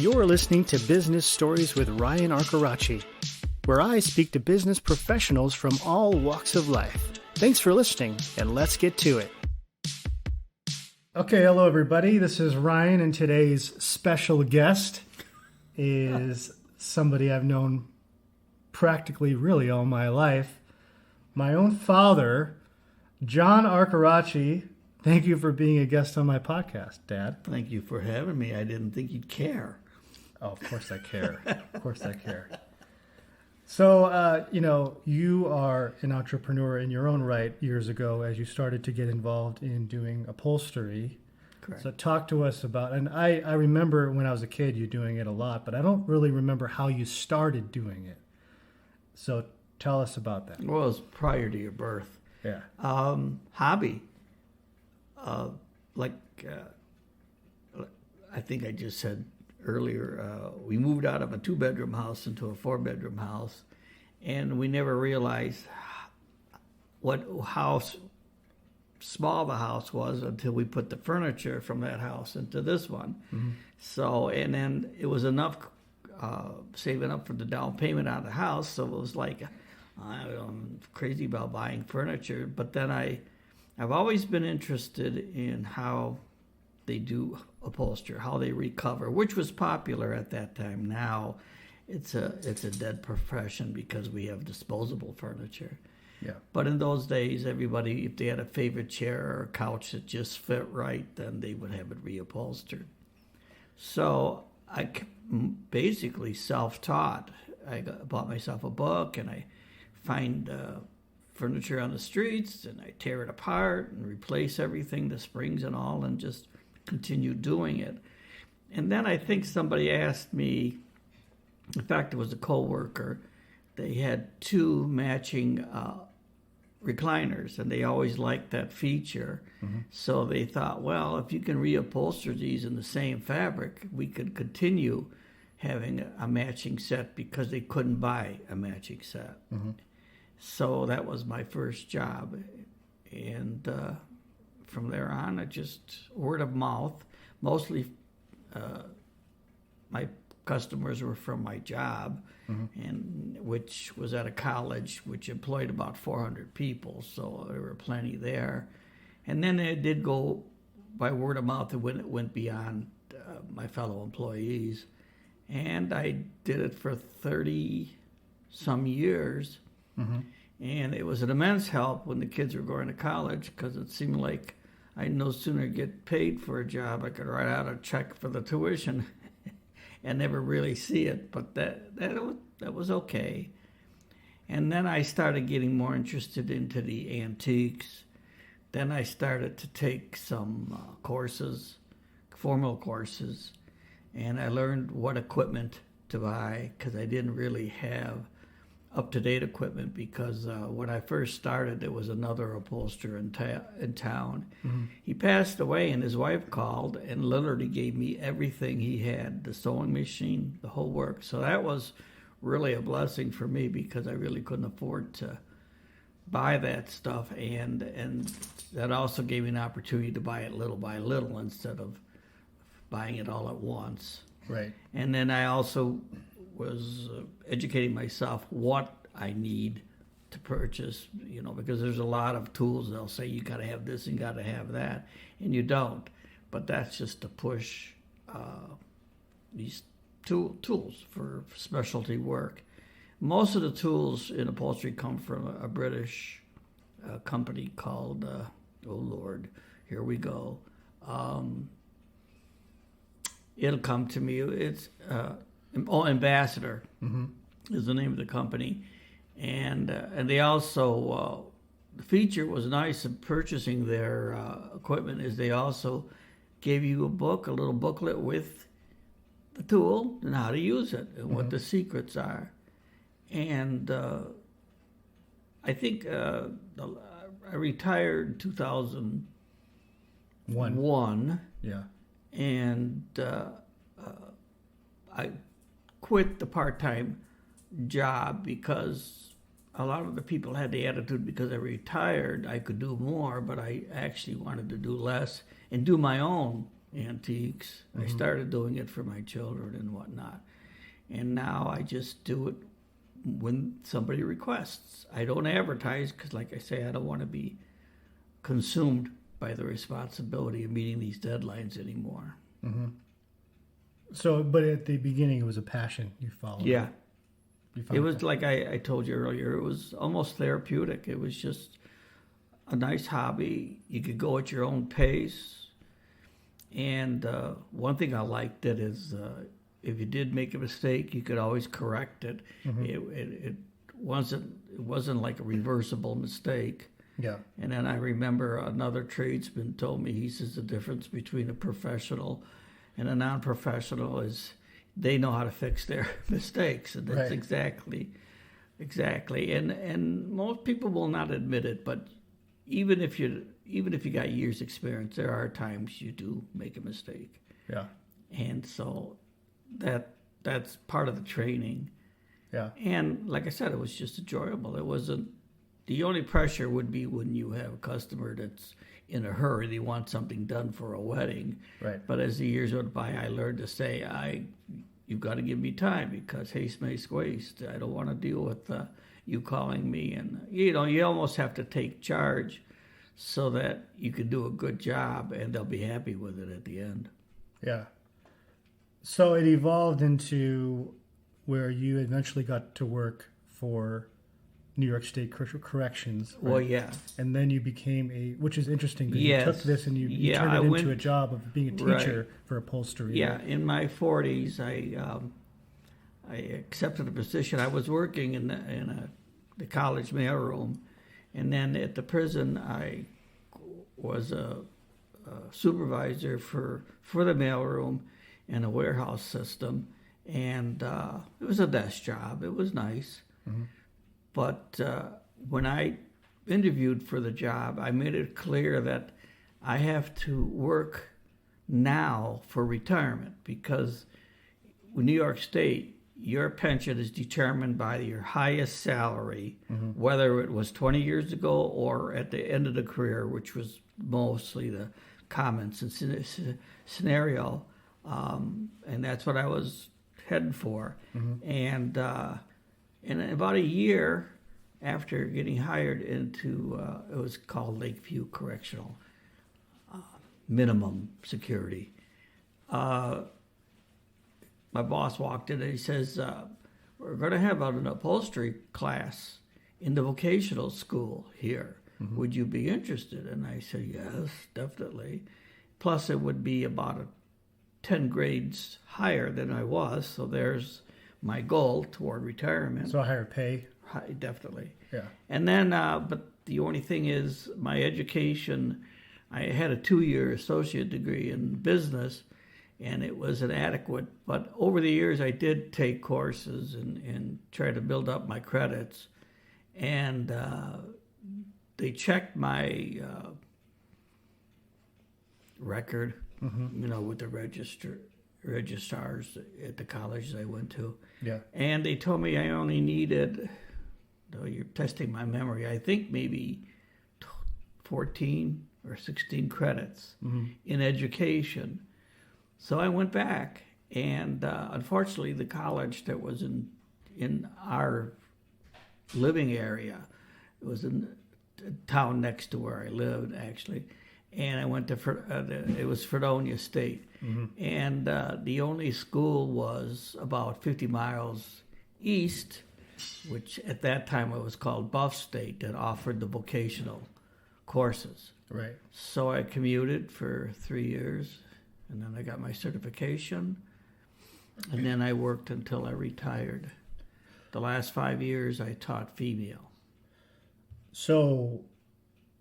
You're listening to Business Stories with Ryan Arcoraci, where I speak to business professionals from all walks of life. Thanks for listening, and let's get to it. Okay, hello everybody. This is Ryan, and today's special guest is somebody I've known practically really all my life. My own father, John Arcoraci. Thank you for being a guest on my podcast, Dad. Thank you for having me. I didn't think you'd care. Oh, of course I care. Of course I care. So, you are an entrepreneur in your own right years ago as you started to get involved in doing upholstery. Correct. So talk to us about, and I remember when I was a kid you doing it a lot, but I don't really remember how you started doing it. So tell us about that. Well, it was prior to your birth. Yeah. Hobby. I think I just said earlier, we moved out of a 2-bedroom house into a 4-bedroom house, and we never realized how small the house was until we put the furniture from that house into this one. Mm-hmm. So, and then it was enough saving up for the down payment on the house, so it was like, I'm crazy about buying furniture, but then I've always been interested in how they do upholstery, how they recover, which was popular at that time. Now it's a dead profession because we have disposable furniture. Yeah. But in those days, everybody, if they had a favorite chair or a couch that just fit right, then they would have it reupholstered. So I basically self-taught. I bought myself a book, and I find furniture on the streets, and I tear it apart and replace everything, the springs and all, and just continue doing it. And then I think somebody asked me, in fact, it was a coworker, they had 2 matching recliners, and they always liked that feature. Mm-hmm. So they thought, well, if you can reupholster these in the same fabric, we could continue having a matching set because they couldn't buy a matching set. Mm-hmm. So that was my first job. And from there on, I just word of mouth. Mostly my customers were from my job, mm-hmm. and which was at a college which employed about 400 people, so there were plenty there. And then it did go by word of mouth, and it went beyond my fellow employees. And I did it for 30-some years. Mm-hmm. And it was an immense help when the kids were going to college, because it seemed like I'd no sooner get paid for a job, I could write out a check for the tuition and never really see it. But that was okay. And then I started getting more interested into the antiques. Then I started to take some courses, formal courses, and I learned what equipment to buy, because I didn't really have up-to-date equipment, because when I first started, there was another upholsterer in town. Mm-hmm. He passed away, and his wife called and literally gave me everything he had, the sewing machine, the whole work. So that was really a blessing for me, because I really couldn't afford to buy that stuff, and that also gave me an opportunity to buy it little by little instead of buying it all at once. Right. And then I also was educating myself what I need to purchase, because there's a lot of tools. They'll say you got to have this and got to have that, and you don't. But that's just to push these tools for specialty work. Most of the tools in upholstery come from a British company called, oh Lord, here we go. It'll come to me. It's Ambassador, mm-hmm. is the name of the company, and they also the feature was nice of purchasing their equipment is they also gave you a little booklet with the tool and how to use it and mm-hmm. what the secrets are. And I think I retired in 2001. Yeah, and I quit the part-time job because a lot of the people had the attitude because I retired I could do more, but I actually wanted to do less and do my own antiques. I started doing it for my children and whatnot. And now I just do it when somebody requests. I don't advertise because, like I say, I don't want to be consumed by the responsibility of meeting these deadlines anymore. Mm-hmm. So, but at the beginning, it was a passion you followed. Yeah. It was like I told you earlier, it was almost therapeutic. It was just a nice hobby. You could go at your own pace. And one thing I liked it is if you did make a mistake, you could always correct it. Mm-hmm. It wasn't like a reversible mistake. Yeah. And then I remember another tradesman told me, he says the difference between a professional and a non-professional is they know how to fix their mistakes, and that's right. exactly. And most people will not admit it, but even if you got years experience, there are times you do make a mistake. Yeah. And so that's part of the training. Yeah. And like I said, it was just enjoyable. It wasn't. The only pressure would be when you have a customer that's in a hurry. They want something done for a wedding. Right. But as the years went by, I learned to say, you've got to give me time because haste makes waste. I don't want to deal with you calling me. And, you almost have to take charge so that you can do a good job and they'll be happy with it at the end. Yeah. So it evolved into where you eventually got to work for New York State Corrections. Right? Well, yeah. And then you became which is interesting because yes. you took this and you turned it into a job of being a teacher for upholstery. Yeah, right? In my 40s, I accepted a position. I was working in the college mailroom, and then at the prison, I was a supervisor for the mailroom and a warehouse system, and it was a desk job. It was nice. Mm-hmm. But when I interviewed for the job, I made it clear that I have to work now for retirement because in New York State, your pension is determined by your highest salary, mm-hmm. whether it was 20 years ago or at the end of the career, which was mostly the common scenario. And that's what I was heading for. Mm-hmm. And about a year after getting hired into, it was called Lakeview Correctional Minimum Security, my boss walked in and he says, we're going to have an upholstery class in the vocational school here. Mm-hmm. Would you be interested? And I said, yes, definitely. Plus, it would be about 10 grades higher than I was, so there's my goal toward retirement. So higher pay? Definitely. Yeah. And then, but the only thing is my education, I had a 2-year associate degree in business, and it was inadequate. But over the years, I did take courses and try to build up my credits. And they checked my record, mm-hmm. With the registrars at the colleges I went to. Yeah. And they told me I only needed, though you're testing my memory, I think maybe 14 or 16 credits mm-hmm. in education. So I went back, and unfortunately the college that was in our living area, it was in a town next to where I lived, actually, and I went to, it was Fredonia State. Mm-hmm. And the only school was about 50 miles east, which at that time it was called Buff State, that offered the vocational courses. Right. So I commuted for 3 years, and then I got my certification, and then I worked until I retired. The last 5 years I taught female. So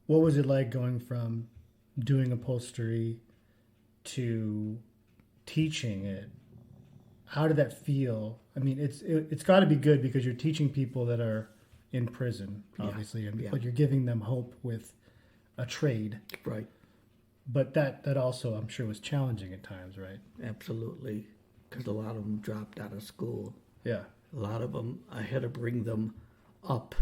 what was it like going from doing upholstery to teaching it? How did that feel? I mean, it's got to be good because you're teaching people that are in prison, obviously, but you're giving them hope with a trade. Right. But that also, I'm sure, was challenging at times, right? Absolutely, because a lot of them dropped out of school. Yeah. A lot of them, I had to bring them up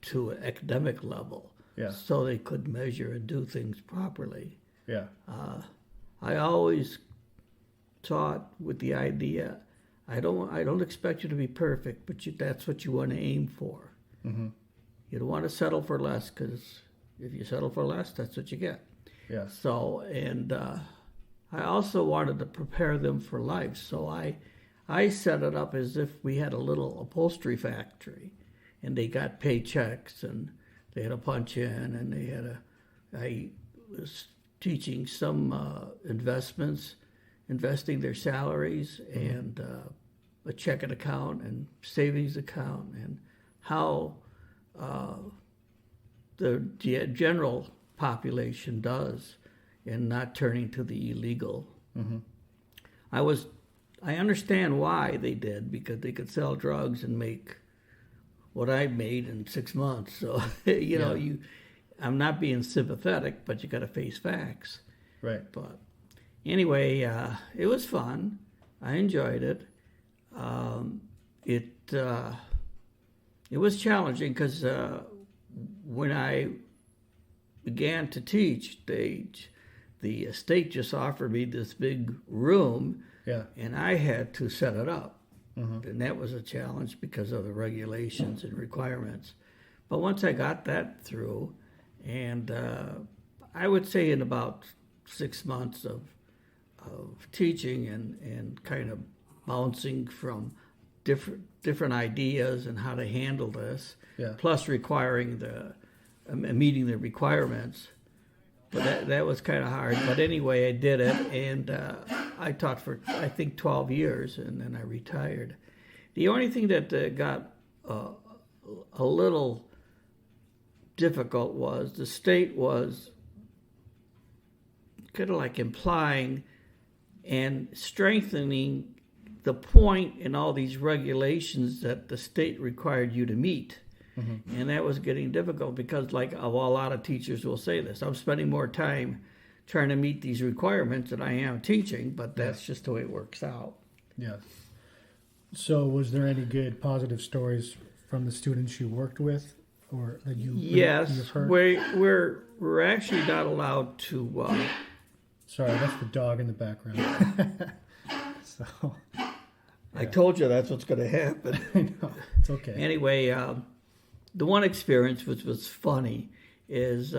to an academic level so they could measure and do things properly. Yeah. I always taught with the idea, I don't expect you to be perfect, but that's what you want to aim for. Mm-hmm. You don't want to settle for less, because if you settle for less, that's what you get. Yeah. So, and I also wanted to prepare them for life. So I set it up as if we had a little upholstery factory, and they got paychecks, and they had to punch in, and I was teaching some investing their salaries, and a checking account and savings account, and how the general population does in not turning to the illegal. Mm-hmm. I understand why they did, because they could sell drugs and make what I made in 6 months. So I'm not being sympathetic, but you got to face facts. Right. But anyway, it was fun. I enjoyed it. It was challenging because when I began to teach, the state just offered me this big room, and I had to set it up. Mm-hmm. And that was a challenge because of the regulations and requirements. But once I got that through, and I would say in about 6 months of teaching and kind of bouncing from different ideas and how to handle this, plus requiring meeting the requirements. But that was kind of hard. But anyway, I did it, and I taught for, I think, 12 years, and then I retired. The only thing that got a little difficult was the state was kind of like implying and strengthening the point in all these regulations that the state required you to meet. Mm-hmm. And that was getting difficult because, like, a lot of teachers will say this, I'm spending more time trying to meet these requirements than I am teaching, but that's just the way it works out. Yeah. So was there any good positive stories from the students you worked with or that you've heard? We're actually not allowed to... Sorry, that's the dog in the background. So... I told you that's what's going to happen. I know. It's okay. Anyway, the one experience which was funny is,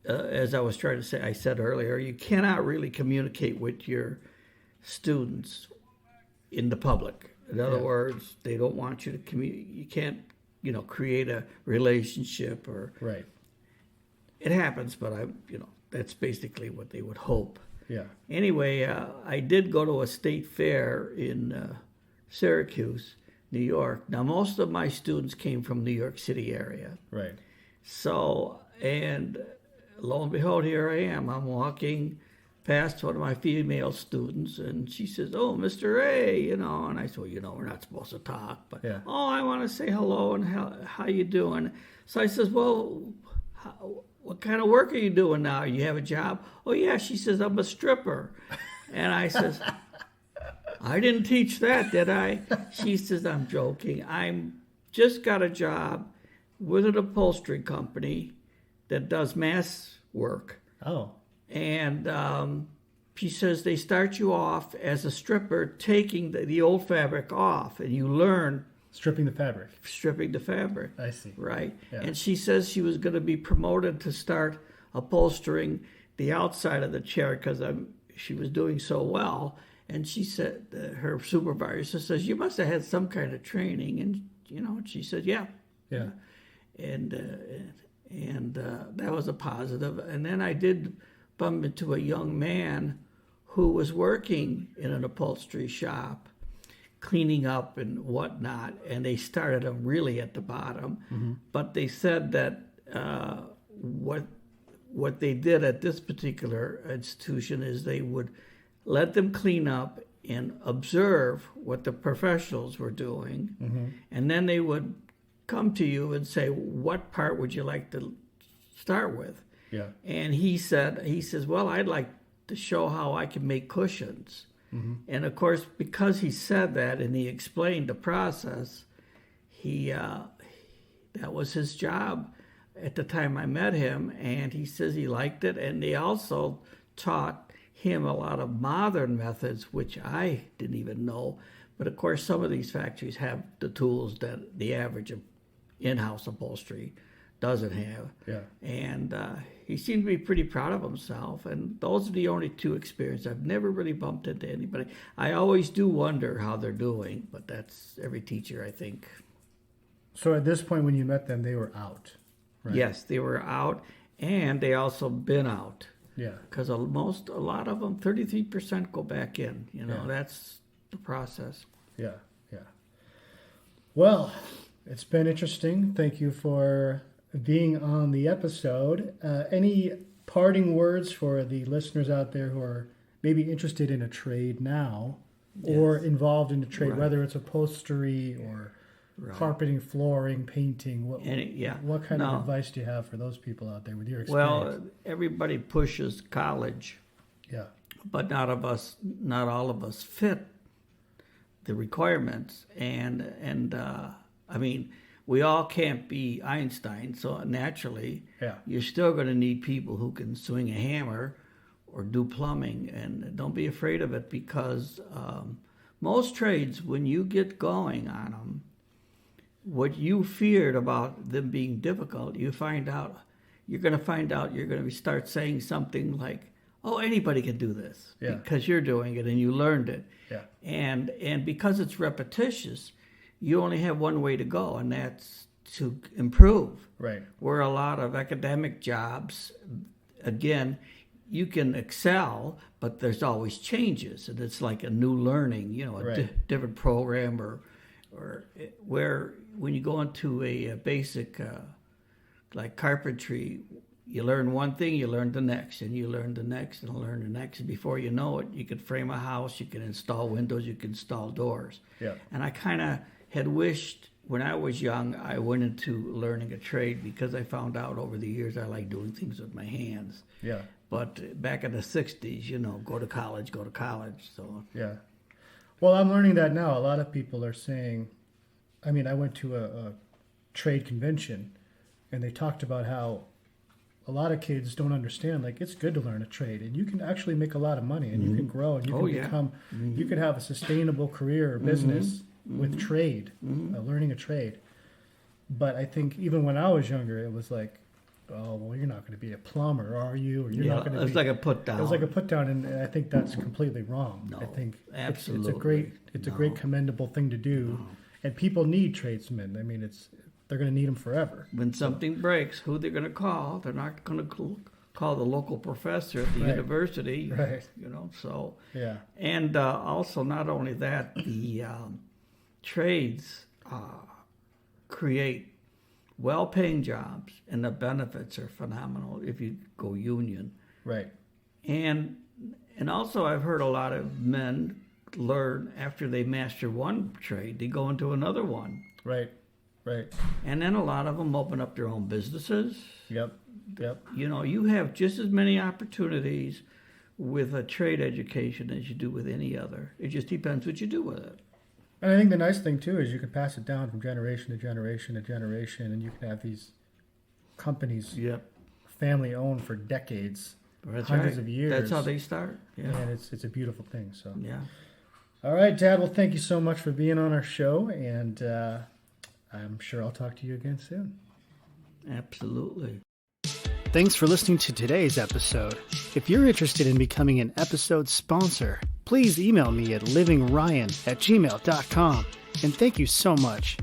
as I was trying to say, I said earlier, you cannot really communicate with your students in the public. In other words, they don't want you to communicate. You can't, create a relationship or. Right. It happens, but that's basically what they would hope. Yeah. Anyway, I did go to a state fair in Syracuse, New York. Now, most of my students came from New York City area. Right. So, and lo and behold, here I am. I'm walking past one of my female students, and she says, "Oh, Mr. A," and I said, "Well, we're not supposed to talk, but oh, I want to say hello and how you doing?" So I says, "Well, what kind of work are you doing now? You have a job?" "Oh, yeah." She says, "I'm a stripper." And I says, "I didn't teach that, did I?" She says, "I'm joking. I'm just got a job with an upholstery company that does mass work." Oh. And she says, they start you off as a stripper, taking the old fabric off, and you learn... Stripping the fabric. Stripping the fabric. I see. Right. Yeah. And she says she was going to be promoted to start upholstering the outside of the chair because she was doing so well. And she said, her supervisor says, "You must have had some kind of training." And, she said, "Yeah." Yeah. And that was a positive. And then I did bump into a young man who was working in an upholstery shop, cleaning up and whatnot, and they started him really at the bottom. Mm-hmm. But they said that what they did at this particular institution is they would let them clean up and observe what the professionals were doing, mm-hmm. and then they would come to you and say, "What part would you like to start with?" Yeah. And he says, "Well, I'd like to show how I can make cushions." Mm-hmm. And of course, because he said that and he explained the process, that was his job at the time I met him, and he says he liked it. And they also taught him a lot of modern methods, which I didn't even know. But of course, some of these factories have the tools that the average of in-house upholstery doesn't have. Yeah. And he seemed to be pretty proud of himself. And those are the only two experiences. I've never really bumped into anybody. I always do wonder how they're doing, but that's every teacher, I think. So at this point, when you met them, they were out, right? Yes, they were out, and they also been out. Yeah. Because a lot of them, 33% go back in. Yeah. That's the process. Yeah, yeah. Well, it's been interesting. Thank you for being on the episode. Any parting words for the listeners out there who are maybe interested in a trade now or involved in a trade, Right. whether it's upholstery or carpeting, flooring, painting? What kind of advice do you have for those people out there with your experience? Well, everybody pushes college. Yeah. But not all of us fit the requirements. And I mean, we all can't be Einstein, so naturally, you're still going to need people who can swing a hammer or do plumbing. And don't be afraid of it, because most trades, when you get going on them, what you feared about them being difficult, you're going to start saying something like, oh, anybody can do this because you're doing it and you learned it. Yeah. And because it's repetitious, you only have one way to go, and that's to improve. Right. Where a lot of academic jobs, again, you can excel, but there's always changes, and it's like a new learning, a different program, or where when you go into a basic like carpentry, you learn one thing, you learn the next, and you learn the next, and learn the next. And before you know it, you can frame a house, you can install windows, you can install doors. Yeah. And I kind of had wished when I was young, I went into learning a trade, because I found out over the years I like doing things with my hands. Yeah. But back in the 60s, go to college. So yeah. Well, I'm learning that now. A lot of people are saying, I mean, I went to a trade convention, and they talked about how a lot of kids don't understand, like, it's good to learn a trade, and you can actually make a lot of money, and you can grow, and you can become, you can have a sustainable career or business with trade, learning a trade. But I think even when I was younger, it was like, oh, well, you're not going to be a plumber, are you? Or you're not going to be. It was like a put down. It was like a put down, and I think that's completely wrong. No, I think absolutely. It's a great commendable thing to do, and people need tradesmen. I mean, they're going to need them forever. When something breaks, who they're going to call? They're not going to call the local professor at the university. Right. So. Yeah. And also, not only that, the trades create well-paying jobs, and the benefits are phenomenal if you go union. Right. And also, I've heard a lot of men learn after they master one trade, they go into another one. Right. Right. And then a lot of them open up their own businesses. Yep. You have just as many opportunities with a trade education as you do with any other. It just depends what you do with it. And I think the nice thing, too, is you can pass it down from generation to generation to generation, and you can have these companies family-owned for decades, hundreds of years. That's how they start. Yeah. And it's a beautiful thing. So. Yeah. All right, Dad. Well, thank you so much for being on our show, and I'm sure I'll talk to you again soon. Absolutely. Thanks for listening to today's episode. If you're interested in becoming an episode sponsor, please email me at livingryan@gmail.com. And thank you so much.